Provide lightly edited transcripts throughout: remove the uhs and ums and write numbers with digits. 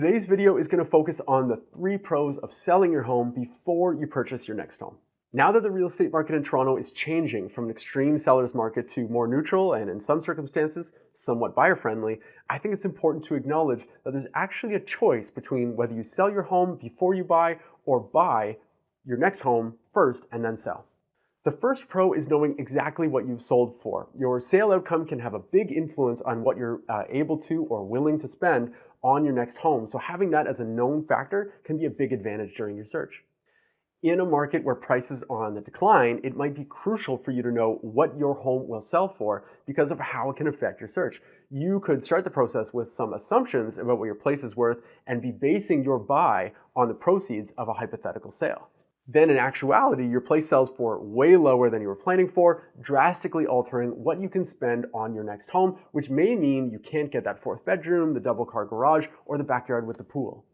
Today's video is going to focus on the 3 pros of selling your home before you purchase your next home. Now that the real estate market in Toronto is changing from an extreme seller's market to more neutral and in some circumstances somewhat buyer-friendly, I think it's important to acknowledge that there's actually a choice between whether you sell your home before you buy or buy your next home first and then sell. The first pro is knowing exactly what you've sold for. Your sale outcome can have a big influence on what you're able to or willing to spend on your next home, so having that as a known factor can be a big advantage during your search. In a market where prices are on the decline, it might be crucial for you to know what your home will sell for because of how it can affect your search. You could start the process with some assumptions about what your place is worth and be basing your buy on the proceeds of a hypothetical sale. Then in actuality, your place sells for way lower than you were planning for, drastically altering what you can spend on your next home, which may mean you can't get that 4th bedroom, the double-car garage, or the backyard with the pool.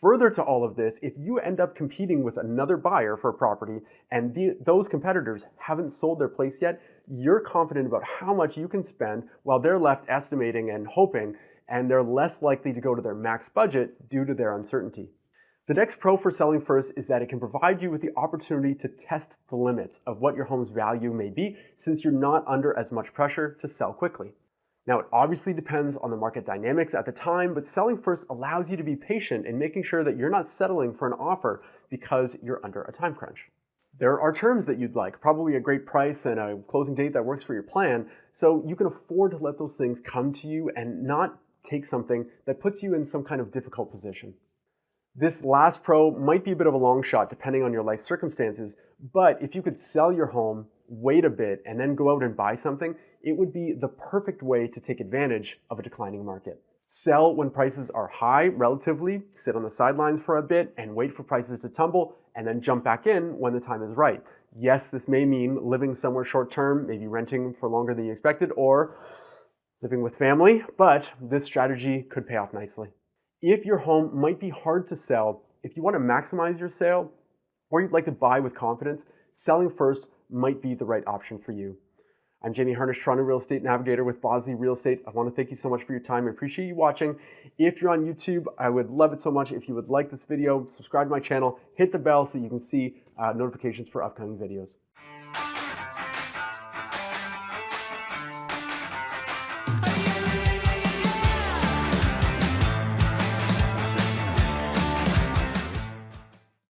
Further to all of this, if you end up competing with another buyer for a property and those competitors haven't sold their place yet, you're confident about how much you can spend while they're left estimating and hoping, and they're less likely to go to their max budget due to their uncertainty. The next pro for selling first is that it can provide you with the opportunity to test the limits of what your home's value may be, since you're not under as much pressure to sell quickly. Now, it obviously depends on the market dynamics at the time, but selling first allows you to be patient in making sure that you're not settling for an offer because you're under a time crunch. There are terms that you'd like, probably a great price and a closing date that works for your plan, so you can afford to let those things come to you and not take something that puts you in some kind of difficult position. This last pro might be a bit of a long shot depending on your life circumstances, but if you could sell your home, wait a bit, and then go out and buy something, it would be the perfect way to take advantage of a declining market. Sell when prices are high relatively, sit on the sidelines for a bit and wait for prices to tumble, and then jump back in when the time is right. Yes, this may mean living somewhere short term, maybe renting for longer than you expected, or living with family, but this strategy could pay off nicely. If your home might be hard to sell, if you want to maximize your sale, or you'd like to buy with confidence, selling first might be the right option for you. I'm Jamie Harnish, Toronto Real Estate Navigator with Bosley Real Estate. I want to thank you so much for your time. I appreciate you watching. If you're on YouTube, I would love it so much if you would like this video, subscribe to my channel, hit the bell so you can see notifications for upcoming videos.